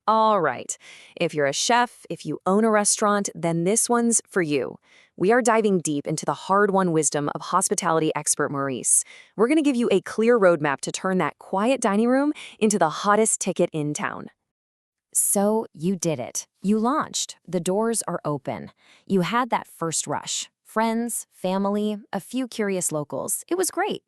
All right. If you're a chef, if you own a restaurant, then this one's for you. We are diving deep into the hard-won wisdom of hospitality expert Maurice. We're going to give you a clear roadmap to turn that quiet dining room into the hottest ticket in town. So you did it. You launched. The doors are open. You had that first rush. Friends, family, a few curious locals. It was great.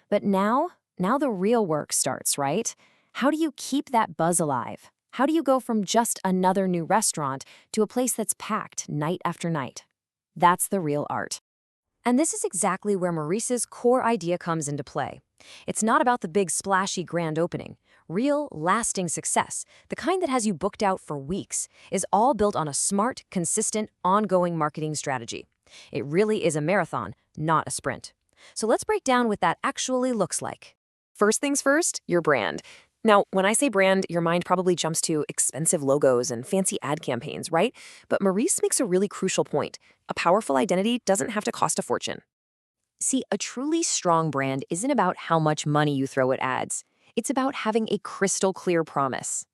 But now the real work starts, right? How do you keep that buzz alive? How do you go from just another new restaurant to a place that's packed night after night? That's the real art. And this is exactly where Maurice's core idea comes into play. It's not about the big splashy grand opening. Real, lasting success, the kind that has you booked out for weeks, is all built on a smart, consistent, ongoing marketing strategy. It really is a marathon, not a sprint. So let's break down what that actually looks like. First things first, your brand. Now, when I say brand, your mind probably jumps to expensive logos and fancy ad campaigns, right? But Maurice makes a really crucial point. A powerful identity doesn't have to cost a fortune. See, a truly strong brand isn't about how much money you throw at ads. It's about having a crystal clear promise.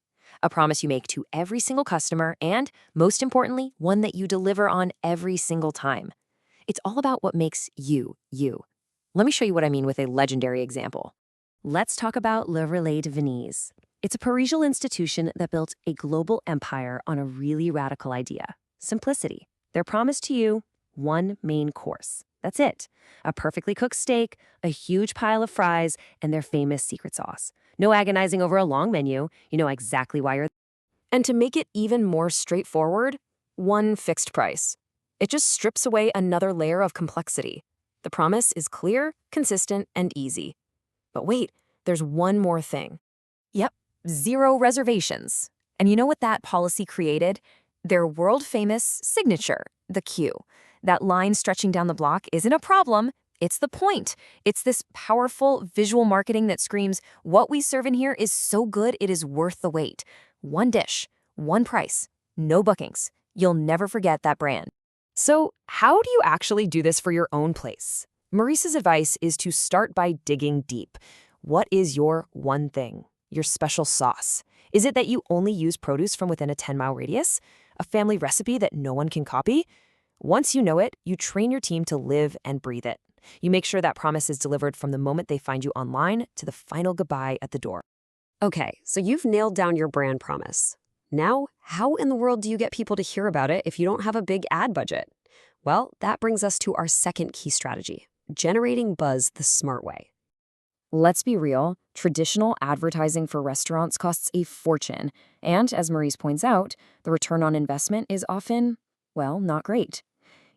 A promise you make to every single customer and, most importantly, one that you deliver on every single time. It's all about what makes you, you. Let me show you what I mean with a legendary example. Let's talk about Le Relais de Venise. It's a Parisian institution that built a global empire on a really radical idea: simplicity. Their promise to you: one main course. That's it. A perfectly cooked steak, a huge pile of fries, and their famous secret sauce. No agonizing over a long menu. You know exactly why you're. And to make it even more straightforward, one fixed price. It just strips away another layer of complexity. The promise is clear, consistent, and easy. But wait, there's one more thing. Yep, 0 reservations. And you know what that policy created? Their world-famous signature, the queue. That line stretching down the block isn't a problem. It's the point. It's this powerful visual marketing that screams, what we serve in here is so good it is worth the wait. One dish, one price, no bookings. You'll never forget that brand. So, how do you actually do this for your own place? Maurice's advice is to start by digging deep. What is your one thing? Your special sauce? Is it that you only use produce from within a 10-mile radius? A family recipe that no one can copy? Once you know it, you train your team to live and breathe it. You make sure that promise is delivered from the moment they find you online to the final goodbye at the door. Okay, so you've nailed down your brand promise. Now, how in the world do you get people to hear about it if you don't have a big ad budget? Well, that brings us to our second key strategy: generating buzz the smart way. Let's be real, traditional advertising for restaurants costs a fortune. And as Maurice points out, the return on investment is often, well, not great.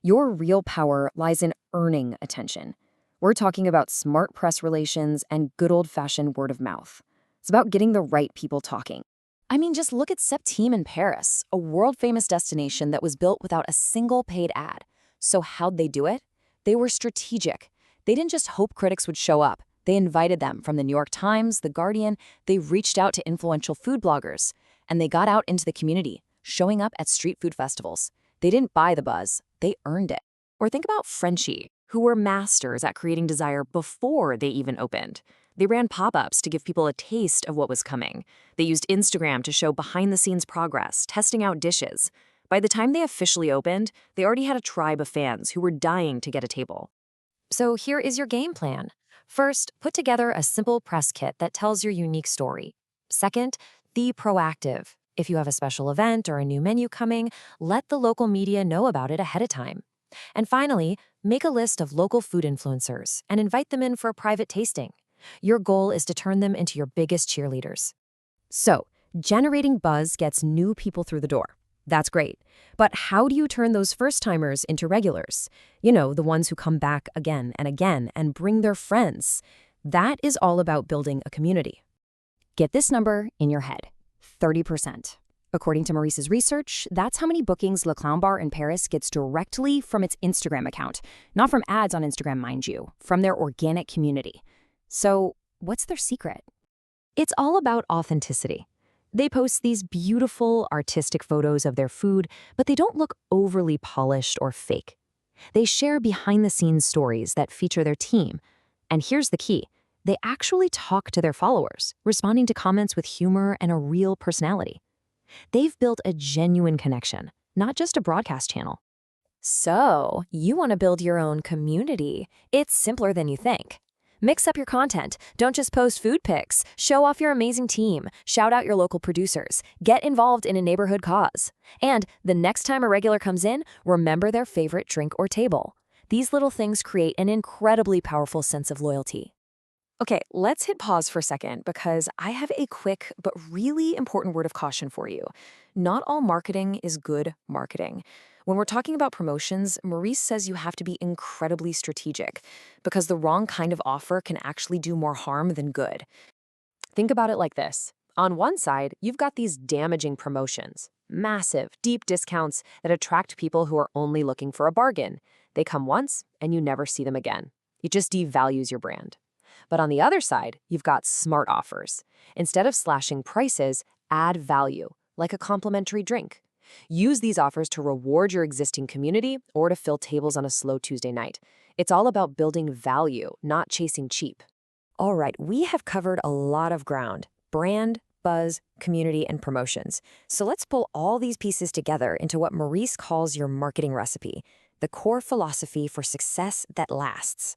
Your real power lies in earning attention. We're talking about smart press relations and good old-fashioned word of mouth. It's about getting the right people talking. I mean, just look at Septime in Paris, a world-famous destination that was built without a single paid ad. So how'd they do it? They were strategic. They didn't just hope critics would show up. They invited them from the New York Times, The Guardian. They reached out to influential food bloggers. And they got out into the community, showing up at street food festivals. They didn't buy the buzz. They earned it. Or think about Frenchie, who were masters at creating desire before they even opened. They ran pop-ups to give people a taste of what was coming. They used Instagram to show behind-the-scenes progress, testing out dishes. By the time they officially opened, they already had a tribe of fans who were dying to get a table. So here is your game plan. First, put together a simple press kit that tells your unique story. Second, be proactive. If you have a special event or a new menu coming, let the local media know about it ahead of time. And finally, make a list of local food influencers and invite them in for a private tasting. Your goal is to turn them into your biggest cheerleaders. So, generating buzz gets new people through the door. That's great. But how do you turn those first-timers into regulars? You know, the ones who come back again and bring their friends. That is all about building a community. Get this number in your head: 30%. According to Maurice's research, that's how many bookings Le Clown Bar in Paris gets directly from its Instagram account. Not from ads on Instagram, mind you, from their organic community. So, what's their secret? It's all about authenticity. They post these beautiful, artistic photos of their food, but they don't look overly polished or fake. They share behind-the-scenes stories that feature their team. And here's the key: they actually talk to their followers, responding to comments with humor and a real personality. They've built a genuine connection, not just a broadcast channel. So, you want to build your own community. It's simpler than you think. Mix up your content. Don't just post food pics. Show off your amazing team. Shout out your local producers. Get involved in a neighborhood cause. And the next time a regular comes in, remember their favorite drink or table. These little things create an incredibly powerful sense of loyalty. Okay, let's hit pause for a second because I have a quick but really important word of caution for you. Not all marketing is good marketing. When we're talking about promotions, Maurice says you have to be incredibly strategic because the wrong kind of offer can actually do more harm than good. Think about it like this. On one side, you've got these damaging promotions, massive, deep discounts that attract people who are only looking for a bargain. They come once and you never see them again. It just devalues your brand. But on the other side, you've got smart offers. Instead of slashing prices, add value, like a complimentary drink. Use these offers to reward your existing community or to fill tables on a slow Tuesday night. It's all about building value, not chasing cheap. All right, we have covered a lot of ground: brand, buzz, community, and promotions. So let's pull all these pieces together into what Maurice calls your marketing recipe, the core philosophy for success that lasts.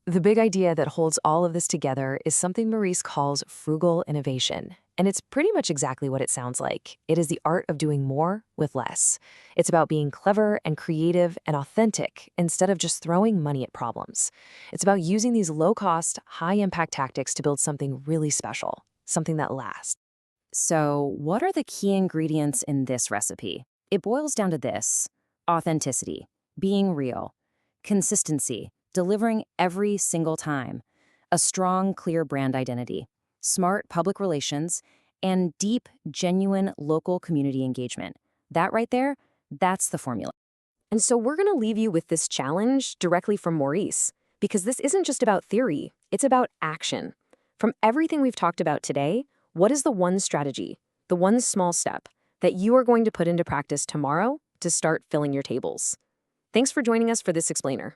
The big idea that holds all of this together is something Maurice calls frugal innovation. And it's pretty much exactly what it sounds like. It is the art of doing more with less. It's about being clever and creative and authentic instead of just throwing money at problems. It's about using these low-cost, high-impact tactics to build something really special, something that lasts. So, what are the key ingredients in this recipe? It boils down to this: authenticity, being real, consistency, delivering every single time, a strong, clear brand identity, smart public relations, and deep, genuine local community engagement. That right there, that's the formula. And so we're going to leave you with this challenge directly from Maurice, because this isn't just about theory, it's about action. From everything we've talked about today, what is the one strategy, the one small step that you are going to put into practice tomorrow to start filling your tables? Thanks for joining us for this explainer.